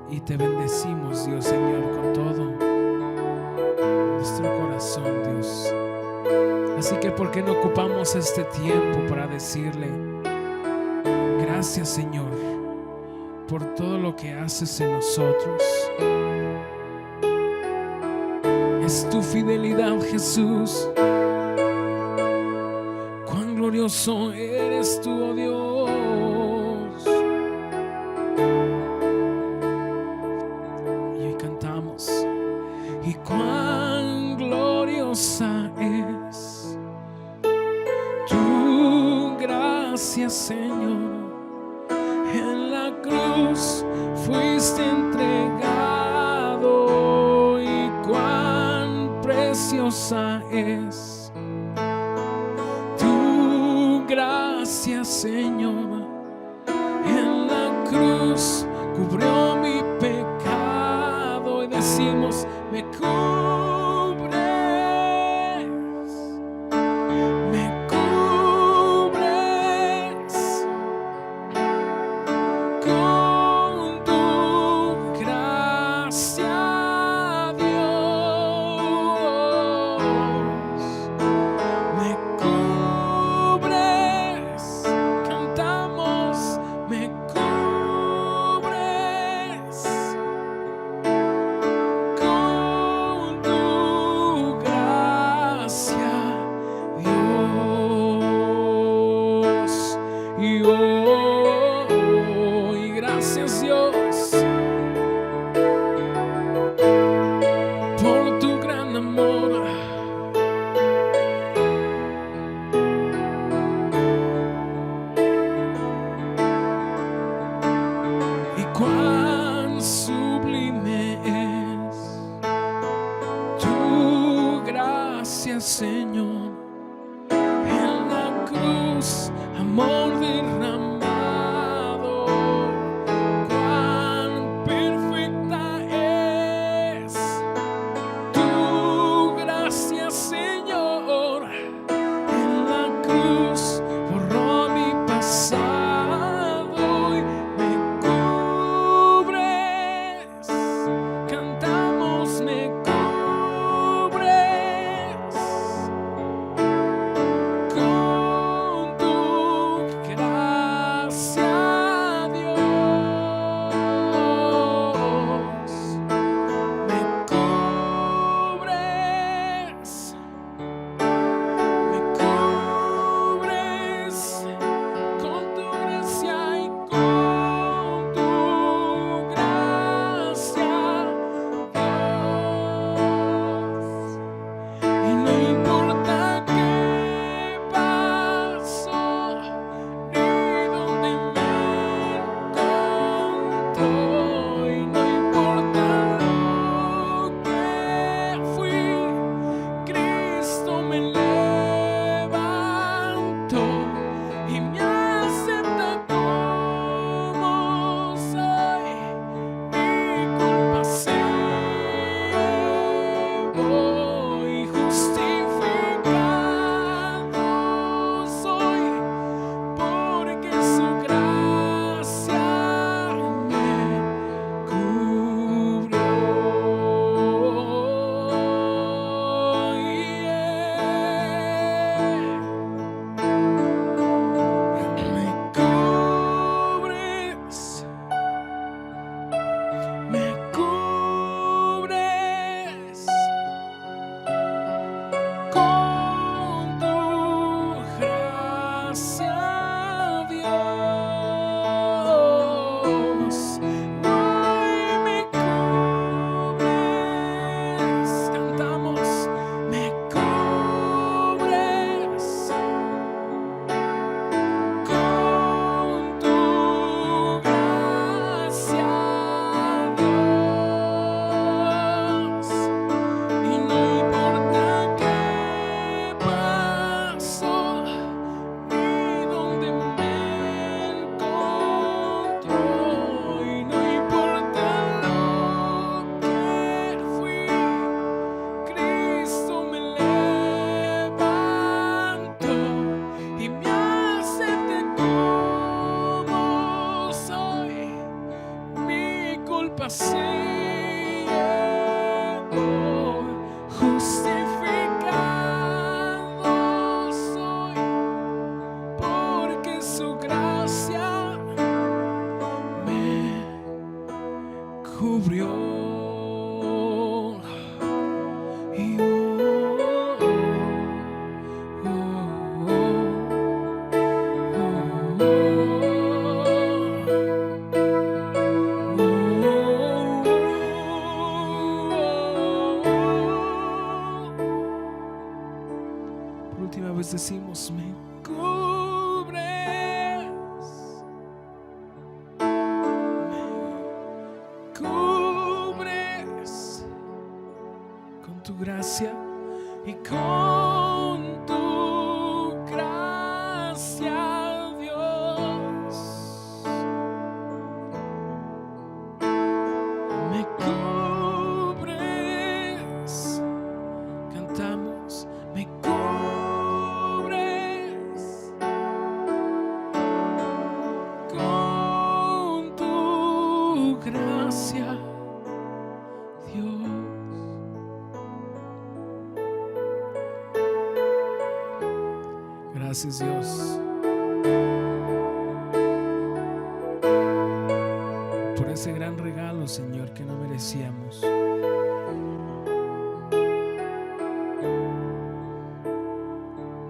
y te bendecimos, Dios Señor, con todo nuestro corazón, Dios. Así que ¿por qué no ocupamos este tiempo para decirle gracias, Señor, por todo lo que haces en nosotros? Es tu fidelidad, Jesús. Cuán glorioso eres tú, oh Dios. Y hoy cantamos: y cuán gloriosa es tu gracia, Señor. En la cruz fuiste entregado, y cuán preciosa es tu gracia, Señor. En la cruz cubrió mi pecado, y decimos: me cubres, me cubres con tu gracia, Dios. Me cubres, cantamos, me cubres con tu gracia, Dios. Y gracias, Dios, por tu gran amor. Y cuán sublime es tu gracia, Señor. En la cruz, amor derramado. Cuán perfecta es tu gracia, Señor. En la cruz borró mi pasado, y me cubres, cantamos, me cubres apaciento, justificado soy, porque su gracia me cubrió. Decimos, me cubres con tu gracia y con tu gracia, Dios, me cubres, cantamos, me cubres gracia, Dios. Gracias, Dios, por ese gran regalo, Señor, que no merecíamos.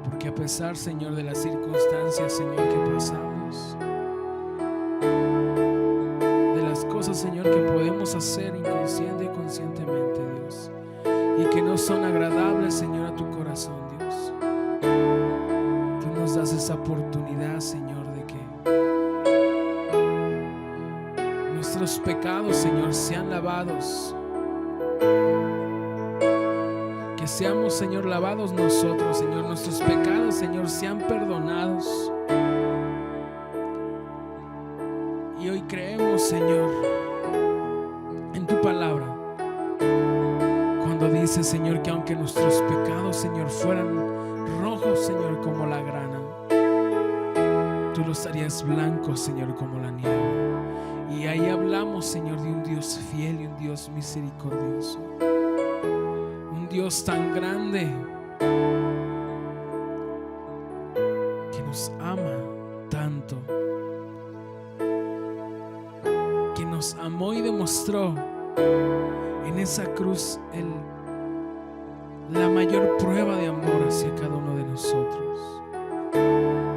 Porque a pesar, Señor, de las circunstancias, Señor, que pasamos, cosas, Señor, que podemos hacer inconsciente y conscientemente, Dios, y que no son agradables, Señor, a tu corazón, Dios. Tú nos das esa oportunidad, Señor, de que nuestros pecados, Señor, sean lavados, que seamos, Señor, lavados nosotros, Señor, nuestros pecados, Señor, sean perdonados. Y hoy creemos, Señor, en tu palabra, cuando dice, Señor, que aunque nuestros pecados, Señor, fueran rojos, Señor, como la grana, tú los harías blancos, Señor, como la nieve. Y ahí hablamos, Señor, de un Dios fiel y un Dios misericordioso, un Dios tan grande que nos ama tanto, nos amó y demostró en esa cruz la mayor prueba de amor hacia cada uno de nosotros.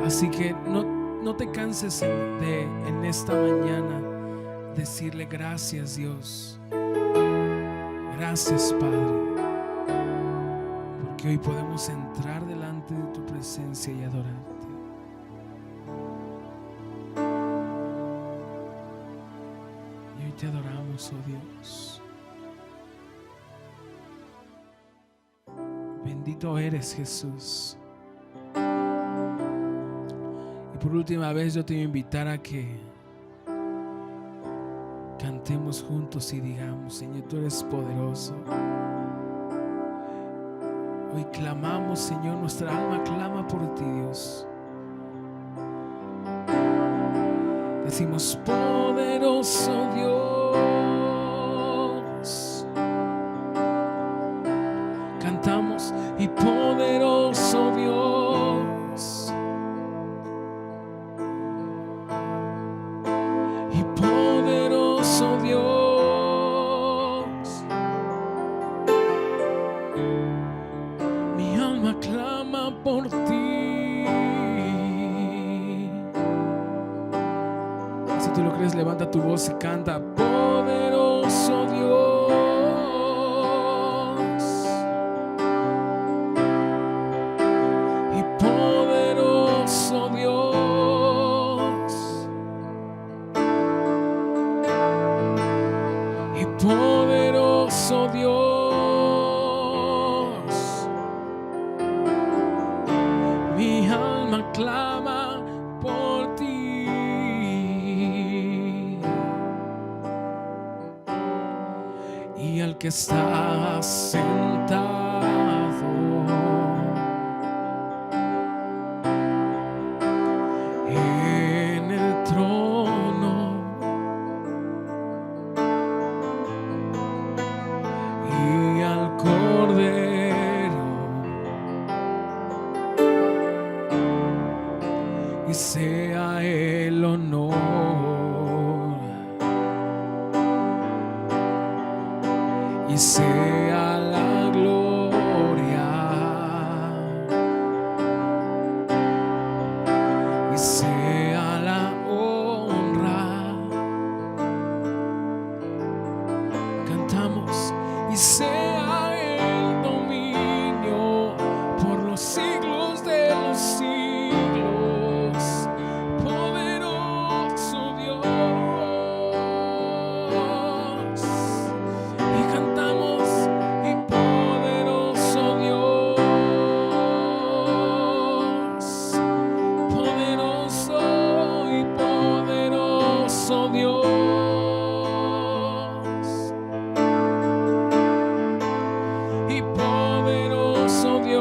Así que no te canses en esta mañana decirle gracias, Dios, gracias, Padre, porque hoy podemos entrar delante de tu presencia y adorarte. Te adoramos, oh Dios. Bendito eres, Jesús. Y por última vez yo te voy a invitar a que cantemos juntos y digamos, Señor, tú eres poderoso. Hoy clamamos, Señor, nuestra alma clama por ti, Dios. Decimos, poderoso Dios. Cantamos, y poderoso Dios. Y poderoso Dios. Mi alma clama por ti. Tú lo crees, levanta tu voz y canta, poderoso Dios. Y poderoso Dios. Y poderoso Dios. Mi alma clama por ti. Y al que está sentado en el trono, sea el honor y sea la gloria y sea la honra. Cantamos y sea el dominio por los siglos de los siglos, poderoso Dios. Y cantamos y poderoso Dios, poderoso y poderoso Dios. Y poderoso Dios,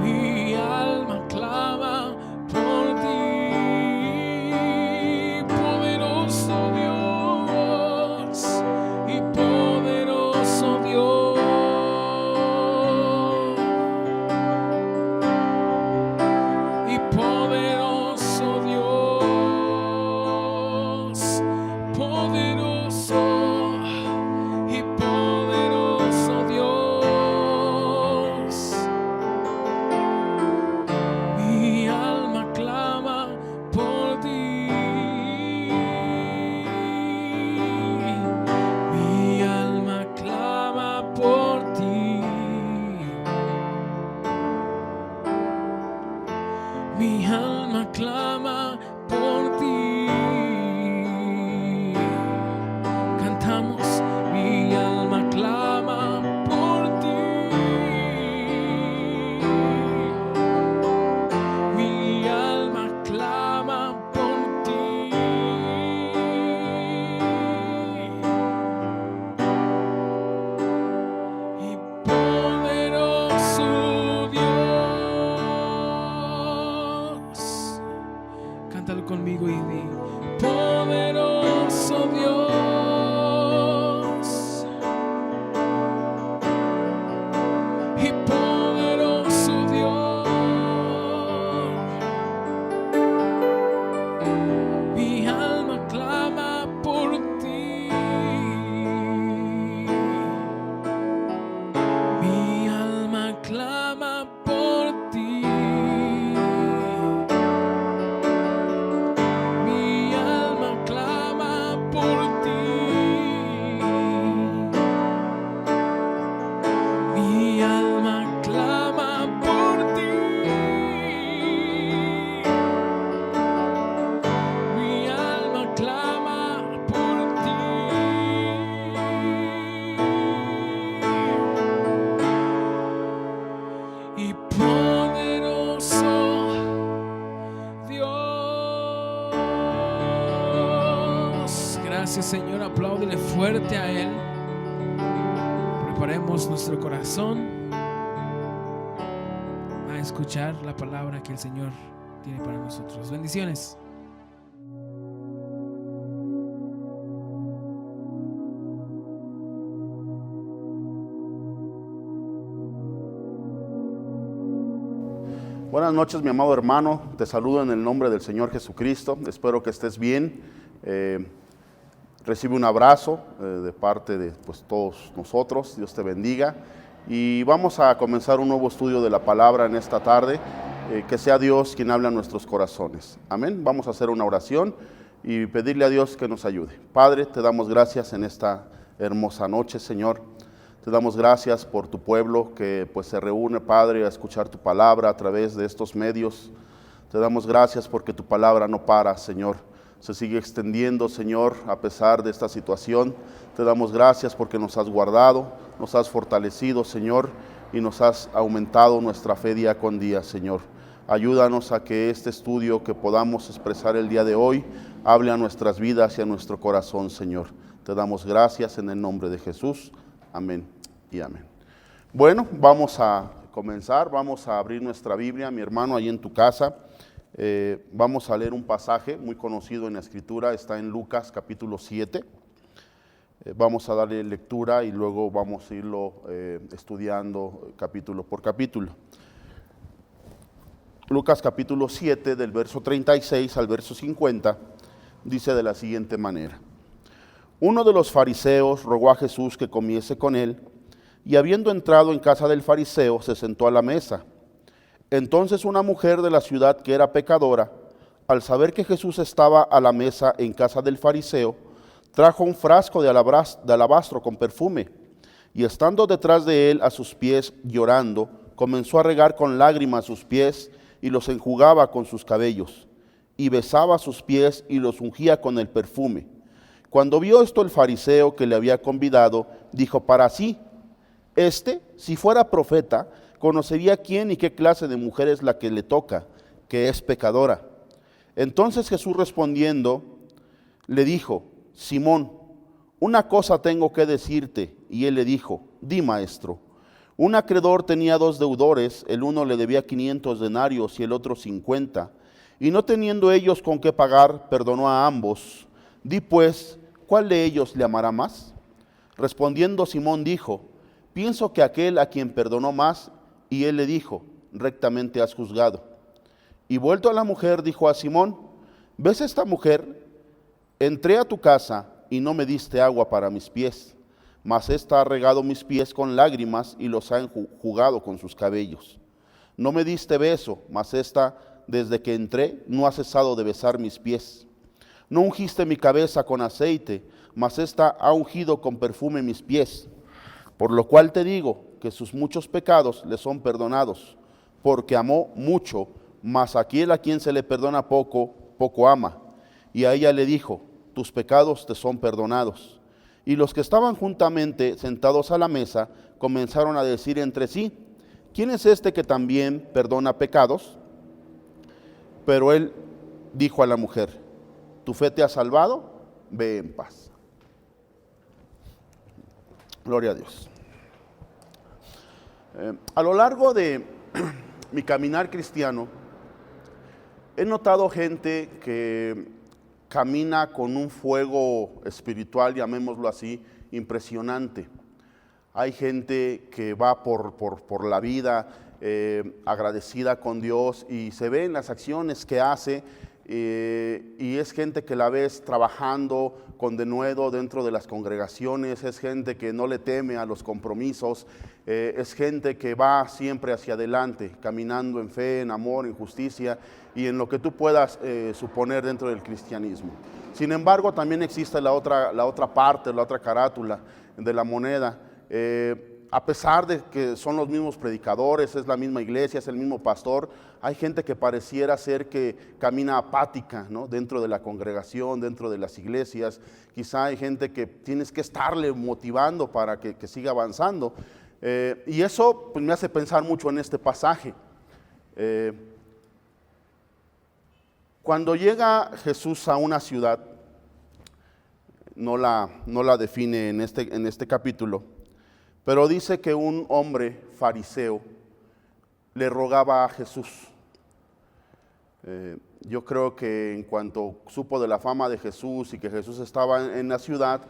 mi alma clama por ti. Poderoso Dios y poderoso Dios, y poderoso Dios, poderoso y poderoso Dios. Mi alma clama por ti. Mi alma clama por ti. Mi alma clama por ti. Cantamos, mi alma clama por ti. Mi alma clama por ti. Y poderoso Dios, cántalo conmigo y di, poderoso Dios, y poderoso Dios, mi alma clama por ti. Mi alma clama por ti. Mi alma clama por ti. Mi alma clama por ti. Mi alma clama por ti. Y poderoso Dios. Gracias, Señor. Apláudele fuerte a Él. Preparemos nuestro corazón a escuchar la palabra que el Señor tiene para nosotros. Bendiciones. Buenas noches, mi amado hermano. Te saludo en el nombre del Señor Jesucristo. Espero que estés bien. Recibe un abrazo de parte de todos nosotros. Dios te bendiga. Y vamos a comenzar un nuevo estudio de la palabra en esta tarde. Que sea Dios quien habla en nuestros corazones. Amén. Vamos a hacer una oración y pedirle a Dios que nos ayude. Padre, te damos gracias en esta hermosa noche, Señor. Te damos gracias por tu pueblo que se reúne, Padre, a escuchar tu palabra a través de estos medios. Te damos gracias porque tu palabra no para, Señor. Se sigue extendiendo, Señor, a pesar de esta situación. Te damos gracias porque nos has guardado, nos has fortalecido, Señor, y nos has aumentado nuestra fe día con día, Señor. Ayúdanos a que este estudio que podamos expresar el día de hoy hable a nuestras vidas y a nuestro corazón, Señor. Te damos gracias en el nombre de Jesús. Amén y amén. Bueno, vamos a comenzar, vamos a abrir nuestra Biblia, mi hermano, ahí en tu casa. Vamos a leer un pasaje muy conocido en la Escritura, está en Lucas capítulo 7. Vamos a darle lectura y luego vamos a irlo estudiando capítulo por capítulo. Lucas capítulo 7, del verso 36 al verso 50, dice de la siguiente manera: uno de los fariseos rogó a Jesús que comiese con él, y habiendo entrado en casa del fariseo, se sentó a la mesa. Entonces una mujer de la ciudad que era pecadora, al saber que Jesús estaba a la mesa en casa del fariseo, trajo un frasco de alabastro con perfume, y estando detrás de él a sus pies llorando, comenzó a regar con lágrimas sus pies y los enjugaba con sus cabellos, y besaba sus pies y los ungía con el perfume. Cuando vio esto el fariseo que le había convidado, dijo para sí: si fuera profeta, conocería quién y qué clase de mujer es la que le toca, que es pecadora. Entonces Jesús respondiendo, le dijo: Simón, una cosa tengo que decirte. Y él le dijo: di, maestro. Un acreedor tenía 2 deudores, el uno le debía 500 denarios y el otro 50, y no teniendo ellos con qué pagar, perdonó a ambos. Di pues, ¿cuál de ellos le amará más? Respondiendo Simón dijo: pienso que aquel a quien perdonó más. Y él le dijo: rectamente has juzgado. Y vuelto a la mujer, dijo a Simón: ¿ves esta mujer? Entré a tu casa y no me diste agua para mis pies, mas ésta ha regado mis pies con lágrimas y los ha enjugado con sus cabellos. No me diste beso, mas ésta, desde que entré, no ha cesado de besar mis pies. No ungiste mi cabeza con aceite, mas ésta ha ungido con perfume mis pies. Por lo cual te digo que sus muchos pecados le son perdonados, porque amó mucho, mas aquel a quien se le perdona poco, poco ama. Y a ella le dijo: tus pecados te son perdonados. Y los que estaban juntamente sentados a la mesa comenzaron a decir entre sí: ¿quién es este que también perdona pecados? Pero él dijo a la mujer: tu fe te ha salvado, ve en paz. Gloria a Dios. A lo largo de mi caminar cristiano, he notado gente que camina con un fuego espiritual, llamémoslo así, impresionante. Hay gente que va por la vida agradecida con Dios y se ve en las acciones que hace, y es gente que la ves trabajando con denuedo dentro de las congregaciones, es gente que no le teme a los compromisos, es gente que va siempre hacia adelante, caminando en fe, en amor, en justicia y en lo que tú puedas suponer dentro del cristianismo. Sin embargo, también existe la otra parte, la otra carátula de la moneda. A pesar de que son los mismos predicadores, es la misma iglesia, es el mismo pastor, hay gente que pareciera ser que camina apática, ¿no?, dentro de la congregación, dentro de las iglesias. Quizá hay gente que tienes que estarle motivando para que siga avanzando. Y eso pues, me hace pensar mucho en este pasaje. Cuando llega Jesús a una ciudad, no la define en este capítulo, pero dice que un hombre fariseo le rogaba a Jesús. Yo creo que en cuanto supo de la fama de Jesús y que Jesús estaba en la ciudad,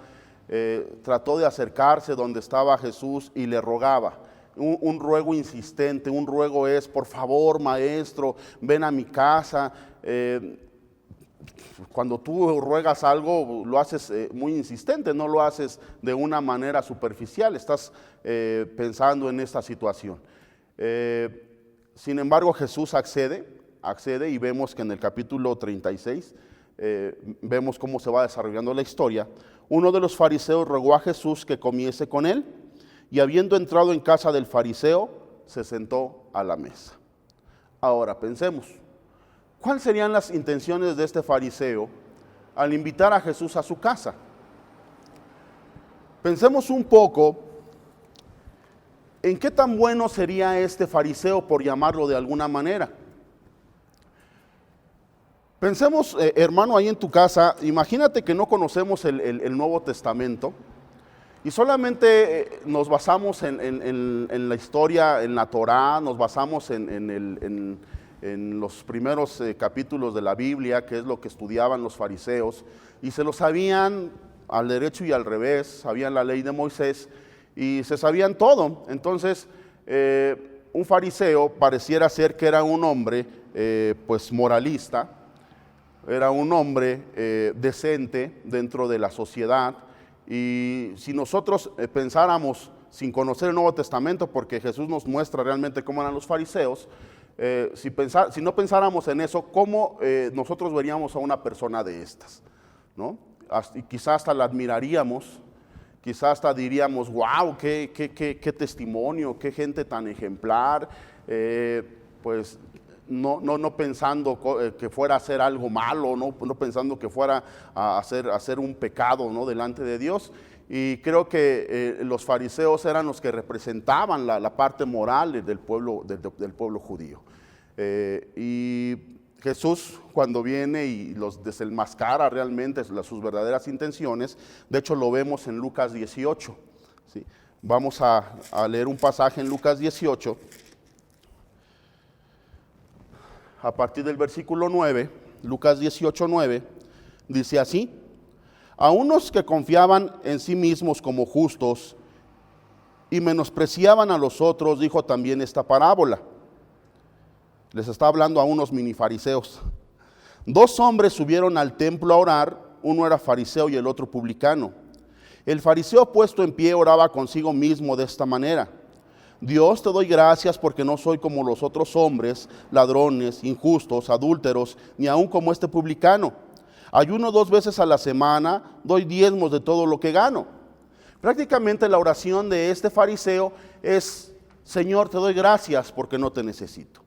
trató de acercarse donde estaba Jesús y le rogaba. Un ruego insistente, un ruego es: por favor, maestro, ven a mi casa. Cuando tú ruegas algo, lo haces muy insistente, no lo haces de una manera superficial, estás pensando en esta situación. Sin embargo, Jesús accede y vemos que en el capítulo 36, vemos cómo se va desarrollando la historia. Uno de los fariseos rogó a Jesús que comiese con él, y habiendo entrado en casa del fariseo, se sentó a la mesa. Ahora pensemos, ¿cuáles serían las intenciones de este fariseo al invitar a Jesús a su casa? Pensemos un poco en qué tan bueno sería este fariseo, por llamarlo de alguna manera. Pensemos, hermano, ahí en tu casa, imagínate que no conocemos el Nuevo Testamento y solamente nos basamos en la historia, en la Torá, nos basamos en los primeros capítulos de la Biblia, que es lo que estudiaban los fariseos, y se lo sabían al derecho y al revés, sabían la ley de Moisés y se sabían todo. Entonces, un fariseo pareciera ser que era un hombre pues moralista, era un hombre decente dentro de la sociedad. Y si nosotros pensáramos, sin conocer el Nuevo Testamento, porque Jesús nos muestra realmente cómo eran los fariseos, si no pensáramos en eso, ¿cómo nosotros veríamos a una persona de estas? ¿No? Y quizás hasta la admiraríamos, quizás hasta diríamos, wow, qué testimonio, qué gente tan ejemplar, pues no pensando que fuera a hacer algo malo, no pensando que fuera a hacer un pecado, ¿no?, delante de Dios. Y creo que los fariseos eran los que representaban la parte moral del pueblo judío. Y Jesús, cuando viene y los desenmascara realmente sus verdaderas intenciones, de hecho lo vemos en Lucas 18. ¿Sí? Vamos a leer un pasaje en Lucas 18, a partir del versículo 9, Lucas 18, 9, dice así: a unos que confiaban en sí mismos como justos y menospreciaban a los otros, dijo también esta parábola. Les está hablando a unos mini fariseos. 2 hombres subieron al templo a orar, uno era fariseo y el otro publicano. El fariseo, puesto en pie, oraba consigo mismo de esta manera: Dios, te doy gracias porque no soy como los otros hombres, ladrones, injustos, adúlteros, ni aun como este publicano. Ayuno 2 veces a la semana, doy diezmos de todo lo que gano. Prácticamente la oración de este fariseo es: Señor, te doy gracias porque no te necesito.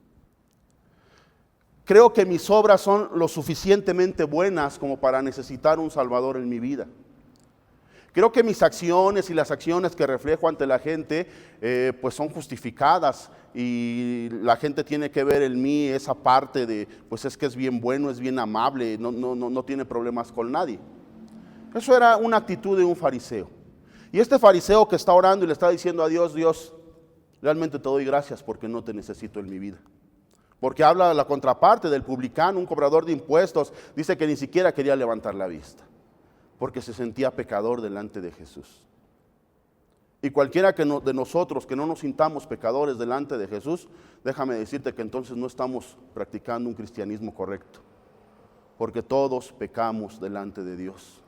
Creo que mis obras son lo suficientemente buenas como para necesitar un Salvador en mi vida. Creo que mis acciones y las acciones que reflejo ante la gente pues son justificadas, y la gente tiene que ver en mí esa parte de, pues es que es bien bueno, es bien amable, no tiene problemas con nadie. Eso era una actitud de un fariseo. Y este fariseo que está orando y le está diciendo a Dios: Dios, realmente te doy gracias porque no te necesito en mi vida. Porque habla la contraparte del publicano, un cobrador de impuestos, dice que ni siquiera quería levantar la vista, porque se sentía pecador delante de Jesús. Y cualquiera de nosotros que no nos sintamos pecadores delante de Jesús, déjame decirte que entonces no estamos practicando un cristianismo correcto, porque todos pecamos delante de Dios.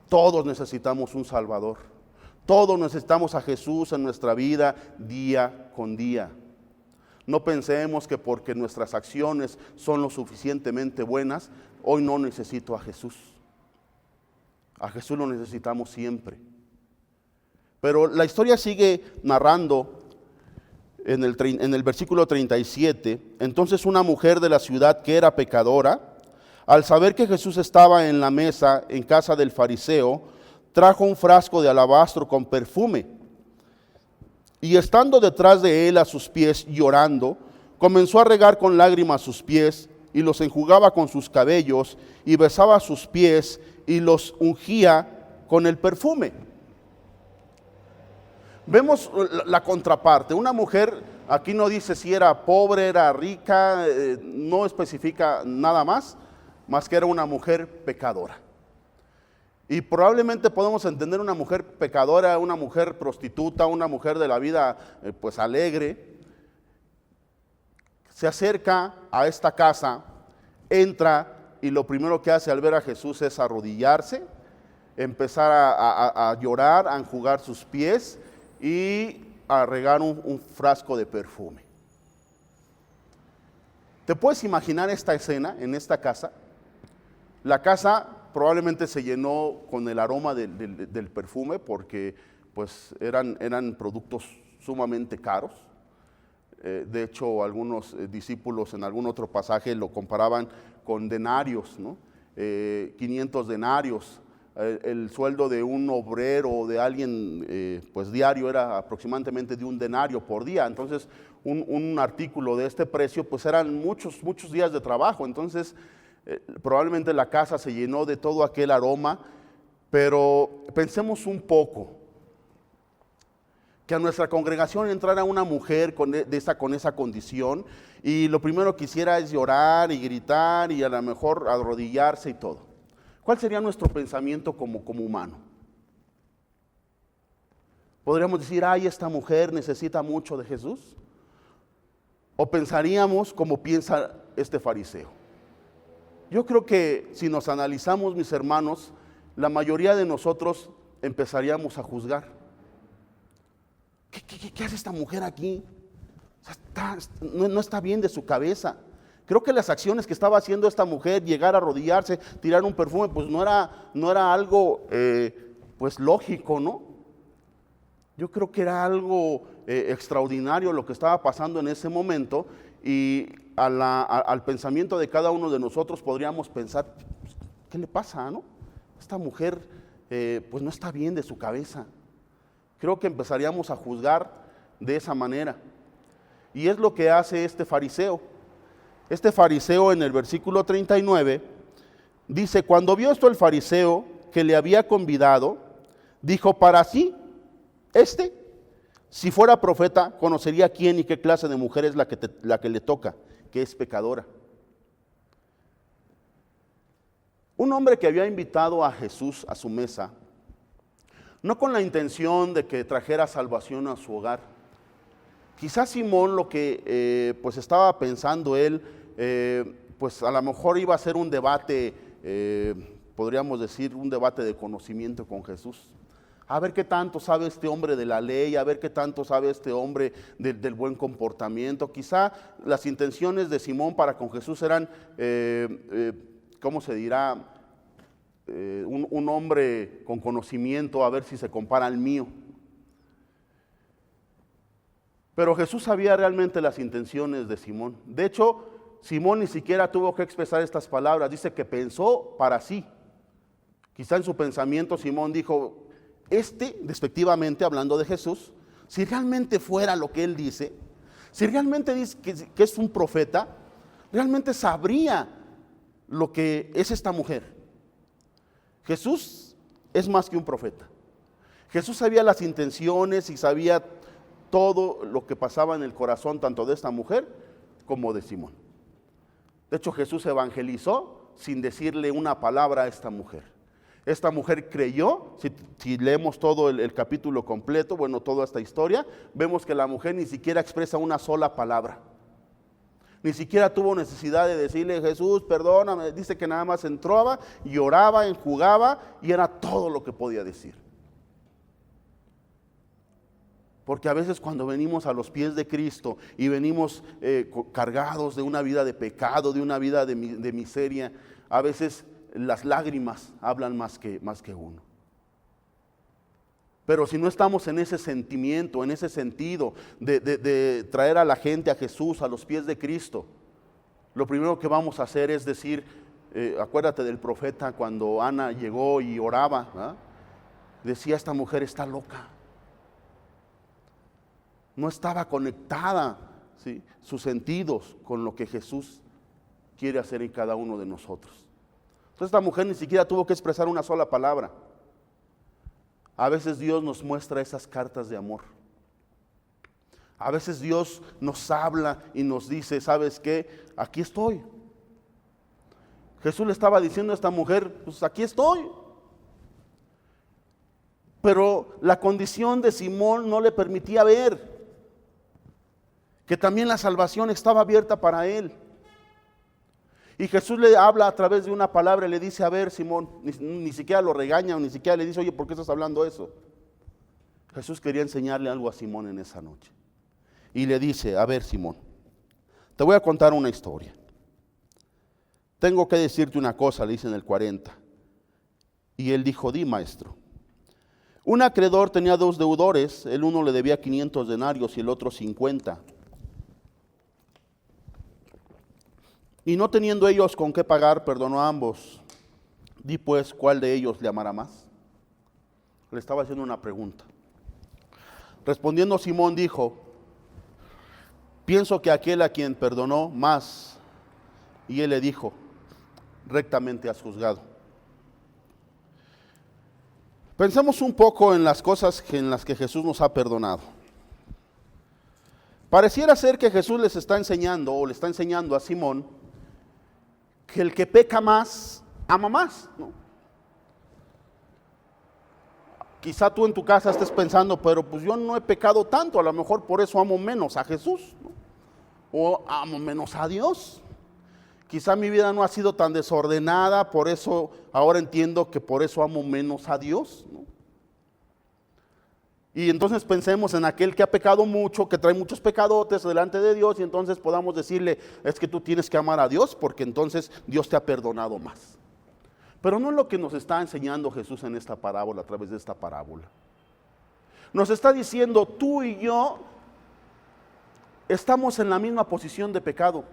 Todos necesitamos un Salvador. Todos necesitamos a Jesús en nuestra vida día con día. No pensemos que porque nuestras acciones son lo suficientemente buenas, hoy no necesito a Jesús. A Jesús lo necesitamos siempre. Pero la historia sigue narrando en el versículo 37. Entonces una mujer de la ciudad que era pecadora, al saber que Jesús estaba en la mesa en casa del fariseo, trajo un frasco de alabastro con perfume. Y estando detrás de él a sus pies llorando, comenzó a regar con lágrimas sus pies y los enjugaba con sus cabellos y besaba sus pies y los ungía con el perfume. Vemos la contraparte. Una mujer, aquí no dice si era pobre, era rica, no especifica nada más que era una mujer pecadora. Y probablemente podemos entender una mujer pecadora, una mujer prostituta, una mujer de la vida pues alegre. Se acerca a esta casa, entra y lo primero que hace al ver a Jesús es arrodillarse, empezar a llorar, a enjugar sus pies y a regar un frasco de perfume. ¿Te puedes imaginar esta escena en esta casa? La casa probablemente se llenó con el aroma del perfume porque pues eran productos sumamente caros. De hecho, algunos discípulos en algún otro pasaje lo comparaban con denarios, ¿no? 500 denarios. El sueldo de un obrero o de alguien pues diario era aproximadamente de un denario por día. Entonces un artículo de este precio pues eran muchos días de trabajo. Entonces probablemente la casa se llenó de todo aquel aroma. Pero pensemos un poco, que a nuestra congregación entrara una mujer con esa condición y lo primero que hiciera es llorar y gritar y a lo mejor arrodillarse y todo. ¿Cuál sería nuestro pensamiento como humano? ¿Podríamos decir, ay, esta mujer necesita mucho de Jesús? ¿O pensaríamos como piensa este fariseo? Yo creo que si nos analizamos, mis hermanos, la mayoría de nosotros empezaríamos a juzgar. ¿Qué hace esta mujer aquí? O sea, no está bien de su cabeza. Creo que las acciones que estaba haciendo esta mujer, llegar a arrodillarse, tirar un perfume, pues no era algo pues lógico, ¿no? Yo creo que era algo extraordinario lo que estaba pasando en ese momento, y al pensamiento de cada uno de nosotros podríamos pensar, ¿qué le pasa, no? Esta mujer pues no está bien de su cabeza. Creo que empezaríamos a juzgar de esa manera. Y es lo que hace este fariseo. Este fariseo en el versículo 39 dice: cuando vio esto el fariseo que le había convidado, dijo para sí: si fuera profeta, conocería quién y qué clase de mujer es la que le toca, que es pecadora. Un hombre que había invitado a Jesús a su mesa, no con la intención de que trajera salvación a su hogar. Quizás Simón lo que pues estaba pensando él, pues a lo mejor iba a ser un debate, podríamos decir un debate de conocimiento con Jesús. A ver qué tanto sabe este hombre de la ley, a ver qué tanto sabe este hombre del buen comportamiento. Quizá las intenciones de Simón para con Jesús eran, ¿cómo se dirá? Un hombre con conocimiento, a ver si se compara al mío. Pero Jesús sabía realmente las intenciones de Simón. De hecho, Simón ni siquiera tuvo que expresar estas palabras. Dice que pensó para sí. Quizá en su pensamiento Simón dijo: despectivamente hablando de Jesús, si realmente fuera lo que él dice, si realmente dice que es un profeta, realmente sabría lo que es esta mujer. Jesús es más que un profeta. Jesús sabía las intenciones y sabía todo lo que pasaba en el corazón tanto de esta mujer como de Simón. De hecho, Jesús evangelizó sin decirle una palabra a esta mujer. Esta mujer creyó. Si leemos todo el capítulo completo, bueno, toda esta historia, vemos que la mujer ni siquiera expresa una sola palabra. Ni siquiera tuvo necesidad de decirle: Jesús, perdóname. Dice que nada más entraba, lloraba, enjugaba, y era todo lo que podía decir. Porque a veces cuando venimos a los pies de Cristo y venimos cargados de una vida de pecado, de una vida de miseria, a veces las lágrimas hablan más que uno. Pero si no estamos en ese sentimiento, en ese sentido de traer a la gente a Jesús, a los pies de Cristo, lo primero que vamos a hacer es decir, acuérdate del profeta cuando Ana llegó y oraba, ¿eh? Decía: esta mujer está loca. No estaba conectada, ¿sí?, sus sentidos con lo que Jesús quiere hacer en cada uno de nosotros. Entonces esta mujer ni siquiera tuvo que expresar una sola palabra. A veces Dios nos muestra esas cartas de amor. A veces Dios nos habla y nos dice: ¿sabes qué? Aquí estoy. Jesús le estaba diciendo a esta mujer: pues aquí estoy. Pero la condición de Simón no le permitía ver que también la salvación estaba abierta para él. Y Jesús le habla a través de una palabra y le dice: a ver, Simón, ni siquiera lo regaña, ni siquiera le dice: oye, ¿por qué estás hablando eso? Jesús quería enseñarle algo a Simón en esa noche. Y le dice: a ver, Simón, te voy a contar una historia. Tengo que decirte una cosa, le dice en el 40. Y él dijo: di, maestro. Un acreedor tenía 2 deudores, el uno le debía 500 denarios y el otro 50. Y no teniendo ellos con qué pagar, perdonó a ambos. Di pues, ¿cuál de ellos le amará más? Le estaba haciendo una pregunta. Respondiendo Simón dijo: pienso que aquel a quien perdonó más. Y él le dijo: rectamente has juzgado. Pensemos un poco en las cosas en las que Jesús nos ha perdonado. Pareciera ser que Jesús les está enseñando, o le está enseñando a Simón, que el que peca más, ama más, ¿no? Quizá tú en tu casa estés pensando: pero pues yo no he pecado tanto, a lo mejor por eso amo menos a Jesús, ¿no? O amo menos a Dios. quizá mi vida no ha sido tan desordenada, por eso ahora entiendo que por eso amo menos a Dios, ¿no? Y entonces pensemos en aquel que ha pecado mucho, que trae muchos pecadotes delante de Dios, y entonces podamos decirle, es que tú tienes que amar a Dios porque entonces Dios te ha perdonado más. Pero no es lo que nos está enseñando Jesús en esta parábola, a través de esta parábola. Nos está diciendo, tú y yo estamos en la misma posición de pecado.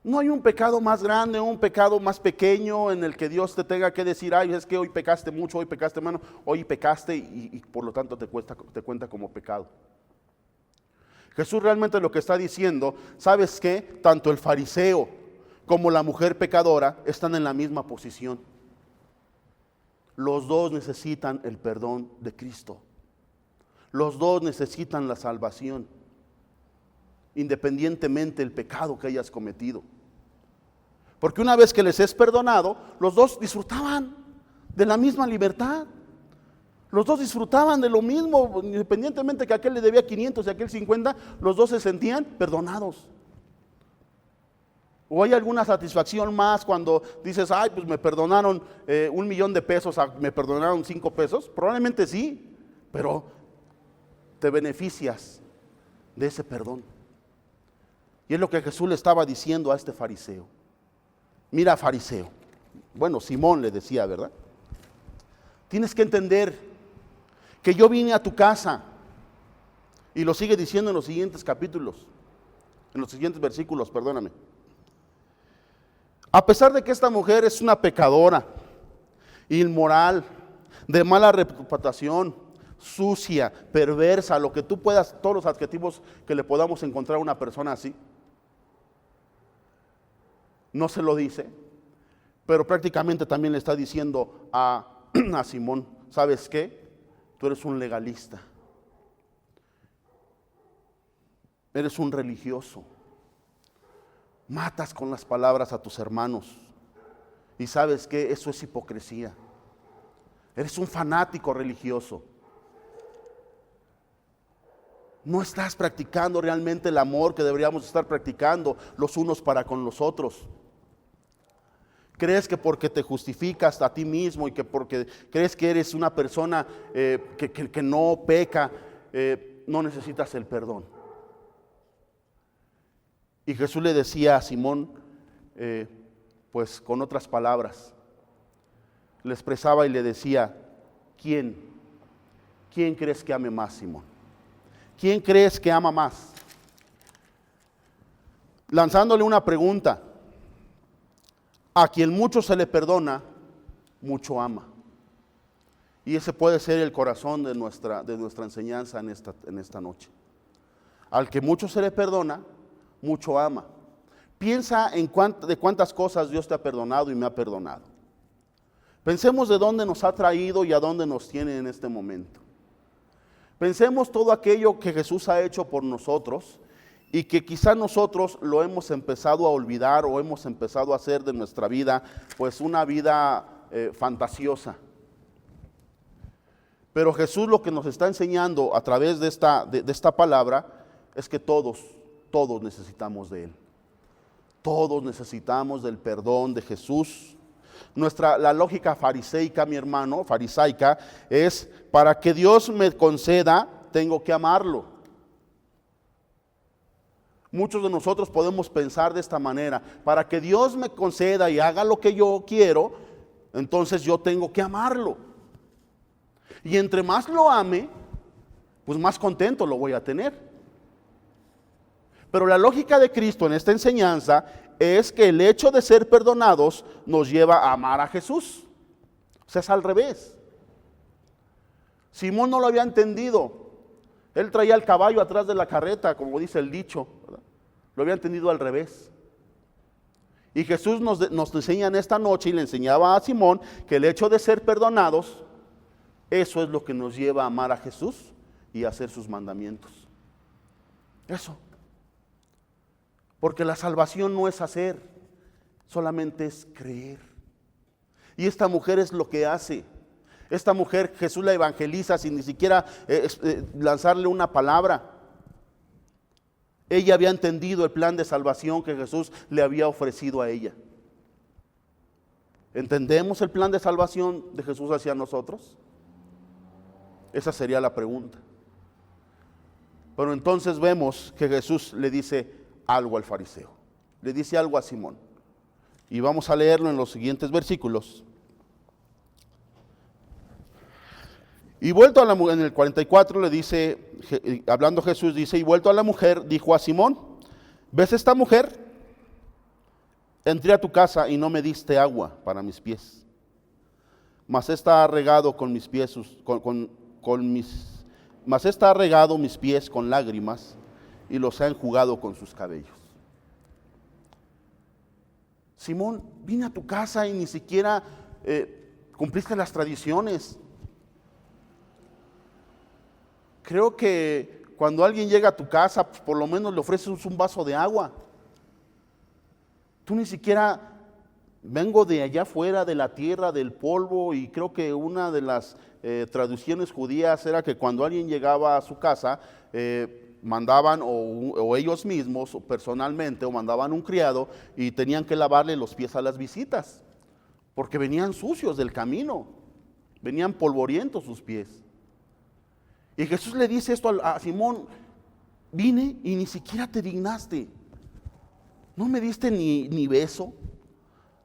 No hay un pecado más grande, un pecado más pequeño en el que Dios te tenga que decir, ay, es que hoy pecaste mucho, hoy pecaste menos, hoy pecaste y por lo tanto te cuenta como pecado. Jesús realmente lo que está diciendo, ¿sabes qué? Tanto el fariseo como la mujer pecadora están en la misma posición. Los dos necesitan el perdón de Cristo. Los dos necesitan la salvación, independientemente del pecado que hayas cometido. Porque una vez que les es perdonado, los dos disfrutaban de la misma libertad. Los dos disfrutaban de lo mismo, independientemente que aquel le debía 500 y aquel 50, los dos se sentían perdonados. ¿O hay alguna satisfacción más cuando dices, ay, pues me perdonaron 1,000,000 de pesos, me perdonaron 5 pesos? Probablemente sí, pero te beneficias de ese perdón. Y es lo que Jesús le estaba diciendo a este fariseo. Mira, fariseo, bueno, Simón le decía, ¿verdad? Tienes que entender que yo vine a tu casa, y lo sigue diciendo en los siguientes capítulos, en los siguientes versículos, perdóname. A pesar de que esta mujer es una pecadora, inmoral, de mala reputación, sucia, perversa, lo que tú puedas, todos los adjetivos que le podamos encontrar a una persona así, no se lo dice, pero prácticamente también le está diciendo a Simón, ¿sabes qué? Tú eres un legalista, eres un religioso, matas con las palabras a tus hermanos, y ¿sabes qué? Eso es hipocresía, eres un fanático religioso. No estás practicando realmente el amor que deberíamos estar practicando los unos para con los otros. Crees que porque te justificas a ti mismo y que porque crees que eres una persona que no peca, no necesitas el perdón. Y Jesús le decía a Simón, pues con otras palabras, le expresaba y le decía, ¿quién crees que ame más, Simón? ¿Quién crees que ama más? Lanzándole una pregunta. A quien mucho se le perdona, mucho ama. Y ese puede ser el corazón de nuestra enseñanza en esta noche. Al que mucho se le perdona, mucho ama. Piensa de cuántas cosas Dios te ha perdonado y me ha perdonado. Pensemos de dónde nos ha traído y a dónde nos tiene en este momento. Pensemos todo aquello que Jesús ha hecho por nosotros y que quizá nosotros lo hemos empezado a olvidar o hemos empezado a hacer de nuestra vida pues una vida fantasiosa. Pero Jesús lo que nos está enseñando a través de esta palabra es que todos necesitamos de Él. Todos necesitamos del perdón de Jesús. La lógica fariseica, mi hermano, farisaica, es para que Dios me conceda, tengo que amarlo. Muchos de nosotros podemos pensar de esta manera, para que Dios me conceda y haga lo que yo quiero, entonces yo tengo que amarlo. Y entre más lo ame, pues más contento lo voy a tener. Pero la lógica de Cristo en esta enseñanza es que el hecho de ser perdonados nos lleva a amar a Jesús. O sea, es al revés. Simón no lo había entendido. Él traía el caballo atrás de la carreta, como dice el dicho, ¿verdad? Lo había entendido al revés. Y Jesús nos enseña en esta noche y le enseñaba a Simón que el hecho de ser perdonados, eso es lo que nos lleva a amar a Jesús y a hacer sus mandamientos. Eso. Porque la salvación no es hacer, solamente es creer. Y esta mujer es lo que hace. Esta mujer Jesús la evangeliza sin ni siquiera lanzarle una palabra. ella había entendido el plan de salvación que Jesús le había ofrecido a ella. ¿Entendemos el plan de salvación de Jesús hacia nosotros? Esa sería la pregunta. Pero entonces vemos que Jesús le dice algo al fariseo. Le dice algo a Simón. Y vamos a leerlo en los siguientes versículos. Y vuelto a la mujer, en el 44 le dice, hablando Jesús, dice, y vuelto a la mujer, dijo a Simón, ¿ves esta mujer? Entré a tu casa y no me diste agua para mis pies, mas esta ha regado con mis pies, mas esta ha regado mis pies con lágrimas y los ha enjugado con sus cabellos. Simón, vine a tu casa y ni siquiera cumpliste las tradiciones. Creo que cuando alguien llega a tu casa, pues por lo menos le ofreces un vaso de agua. Tú ni siquiera, vengo de allá afuera, de la tierra, del polvo, y creo que una de las tradiciones judías era que cuando alguien llegaba a su casa, mandaban o ellos mismos o personalmente, o mandaban un criado y tenían que lavarle los pies a las visitas, porque venían sucios del camino, venían polvorientos sus pies. Y Jesús le dice esto a Simón, vine y ni siquiera te dignaste, no me diste ni beso,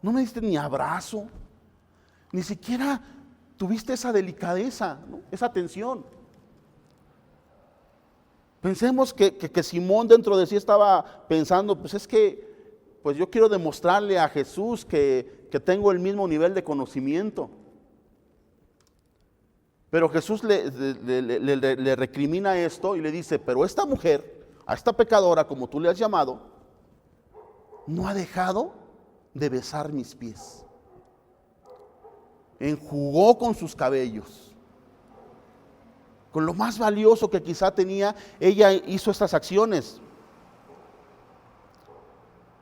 no me diste ni abrazo, ni siquiera tuviste esa delicadeza, ¿no? Esa atención. Pensemos que Simón dentro de sí estaba pensando, pues es que pues yo quiero demostrarle a Jesús que tengo el mismo nivel de conocimiento. Pero Jesús le recrimina esto y le dice, pero esta mujer, a esta pecadora como tú le has llamado, no ha dejado de besar mis pies. Enjugó con sus cabellos. Con lo más valioso que quizá tenía, ella hizo estas acciones.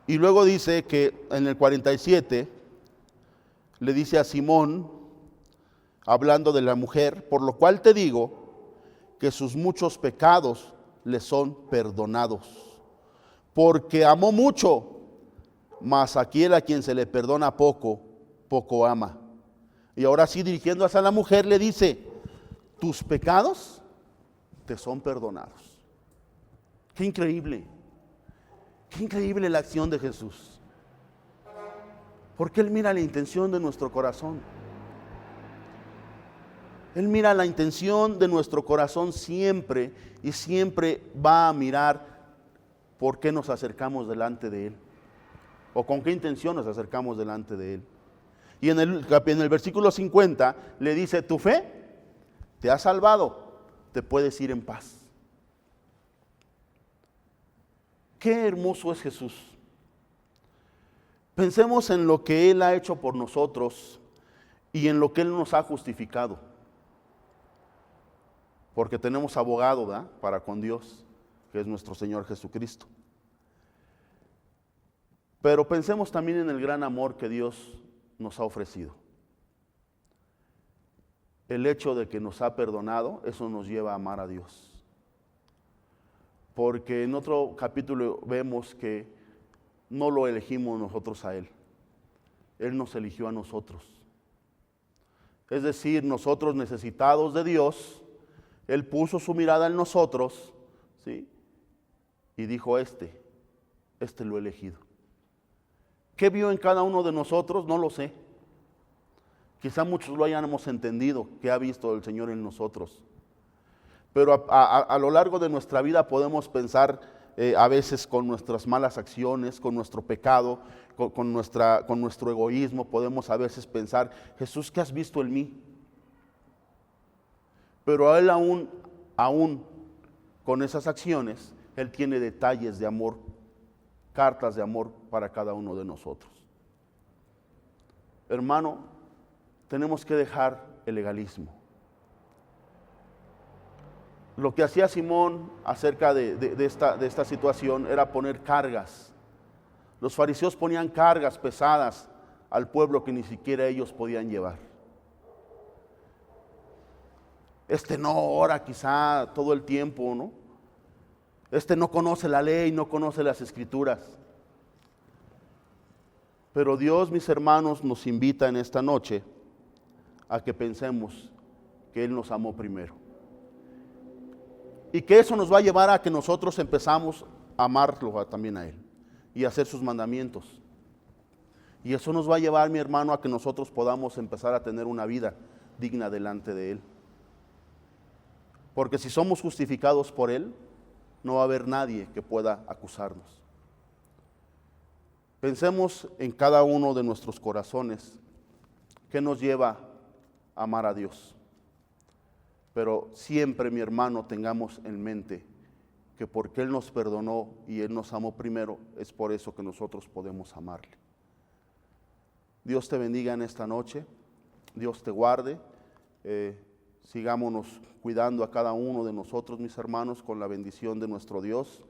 Y luego dice que en el 47 le dice a Simón, hablando de la mujer, por lo cual te digo que sus muchos pecados le son perdonados, porque amó mucho, mas aquel a quien se le perdona poco, poco ama. Y ahora sí, dirigiéndose a la mujer, le dice, tus pecados te son perdonados. Qué increíble la acción de Jesús, porque Él mira la intención de nuestro corazón. Él mira la intención de nuestro corazón siempre, y siempre va a mirar por qué nos acercamos delante de Él, o con qué intención nos acercamos delante de Él. Y en el versículo 50 le dice, tu fe te ha salvado, te puedes ir en paz. Qué hermoso es Jesús. Pensemos en lo que Él ha hecho por nosotros y en lo que Él nos ha justificado. Porque tenemos abogado, ¿verdad?, para con Dios, que es nuestro Señor Jesucristo. Pero pensemos también en el gran amor que Dios nos ha ofrecido. El hecho de que nos ha perdonado, eso nos lleva a amar a Dios. Porque en otro capítulo vemos que no lo elegimos nosotros a Él. Él nos eligió a nosotros. Es decir, nosotros necesitados de Dios, Él puso su mirada en nosotros, ¿sí?, y dijo, este lo he elegido. ¿Qué vio en cada uno de nosotros? No lo sé. Quizá muchos lo hayamos entendido, que ha visto el Señor en nosotros. Pero a lo largo de nuestra vida podemos pensar a veces con nuestras malas acciones, con nuestro pecado, con nuestro egoísmo, podemos a veces pensar, Jesús, ¿qué has visto en mí? Pero a Él aún con esas acciones, Él tiene detalles de amor, cartas de amor para cada uno de nosotros. Hermano, tenemos que dejar el legalismo. Lo que hacía Simón acerca de esta situación era poner cargas. Los fariseos ponían cargas pesadas al pueblo que ni siquiera ellos podían llevar. No ora quizá todo el tiempo, ¿no? Este no conoce la ley, no conoce las escrituras. Pero Dios, mis hermanos, nos invita en esta noche a que pensemos que Él nos amó primero. Y que eso nos va a llevar a que nosotros empezamos a amarlo también a Él y a hacer sus mandamientos. Y eso nos va a llevar, mi hermano, a que nosotros podamos empezar a tener una vida digna delante de Él. Porque si somos justificados por Él, no va a haber nadie que pueda acusarnos. Pensemos en cada uno de nuestros corazones, ¿qué nos lleva a amar a Dios? Pero siempre, mi hermano, tengamos en mente que porque Él nos perdonó y Él nos amó primero, es por eso que nosotros podemos amarle. Dios te bendiga en esta noche, Dios te guarde, sigámonos cuidando a cada uno de nosotros, mis hermanos, con la bendición de nuestro Dios.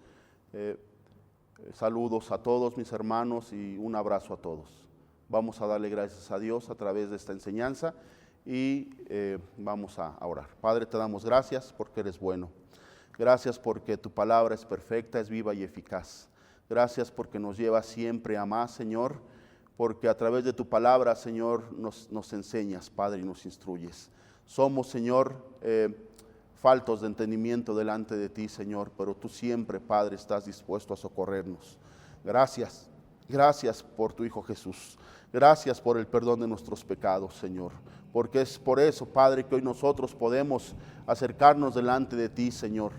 Saludos a todos, mis hermanos, y un abrazo a todos. Vamos a darle gracias a Dios a través de esta enseñanza y vamos a orar. Padre, te damos gracias porque eres bueno. Gracias porque tu palabra es perfecta, es viva y eficaz. Gracias porque nos lleva siempre a más, Señor, porque a través de tu palabra, Señor, nos enseñas, Padre, y nos instruyes. Somos, Señor, faltos de entendimiento delante de ti, Señor, pero tú siempre, Padre, estás dispuesto a socorrernos. Gracias, gracias por tu Hijo Jesús. Gracias por el perdón de nuestros pecados, Señor, porque es por eso, Padre, que hoy nosotros podemos acercarnos delante de ti, Señor.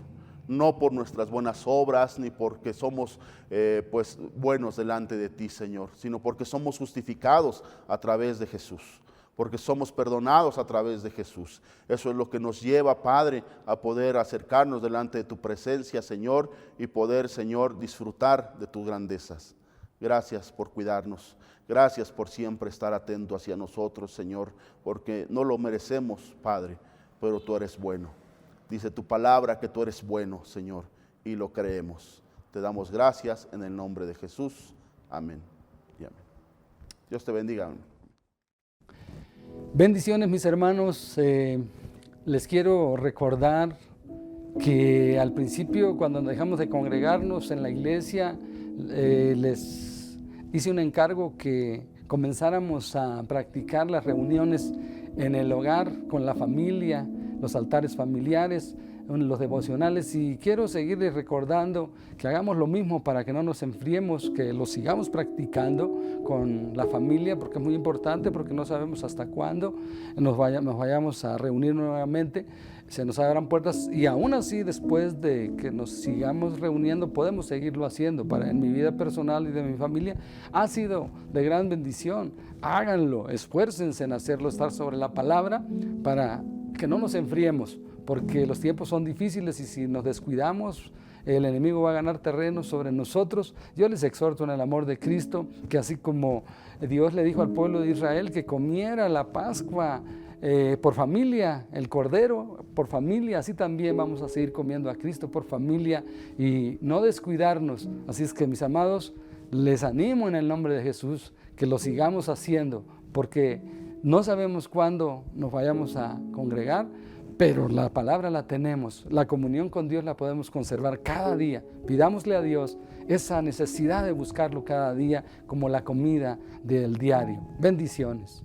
No por nuestras buenas obras, ni porque somos buenos delante de ti, Señor, sino porque somos justificados a través de Jesús, porque somos perdonados a través de Jesús. Eso es lo que nos lleva, Padre, a poder acercarnos delante de tu presencia, Señor, y poder, Señor, disfrutar de tus grandezas. Gracias por cuidarnos. Gracias por siempre estar atento hacia nosotros, Señor, porque no lo merecemos, Padre, pero tú eres bueno. Dice tu palabra que tú eres bueno, Señor, y lo creemos. Te damos gracias en el nombre de Jesús. Amén y amén. Dios te bendiga. Bendiciones, mis hermanos. Les quiero recordar que al principio, cuando dejamos de congregarnos en la iglesia, les hice un encargo que comenzáramos a practicar las reuniones en el hogar, con la familia, los altares familiares, los devocionales, y quiero seguirles recordando que hagamos lo mismo para que no nos enfriemos, que lo sigamos practicando con la familia, porque es muy importante, porque no sabemos hasta cuándo nos vayamos a reunir nuevamente, se nos abran puertas, y aún así, después de que nos sigamos reuniendo, podemos seguirlo haciendo. En mi vida personal y de mi familia ha sido de gran bendición. Háganlo, esfuércense en hacerlo, estar sobre la palabra, para que no nos enfriemos, porque los tiempos son difíciles y si nos descuidamos, el enemigo va a ganar terreno sobre nosotros. Yo les exhorto en el amor de Cristo, que así como Dios le dijo al pueblo de Israel que comiera la Pascua por familia, el Cordero por familia, así también vamos a seguir comiendo a Cristo por familia y no descuidarnos. Así es que, mis amados, les animo en el nombre de Jesús que lo sigamos haciendo, porque no sabemos cuándo nos vayamos a congregar, pero la palabra la tenemos, la comunión con Dios la podemos conservar cada día. Pidámosle a Dios esa necesidad de buscarlo cada día como la comida del diario. Bendiciones.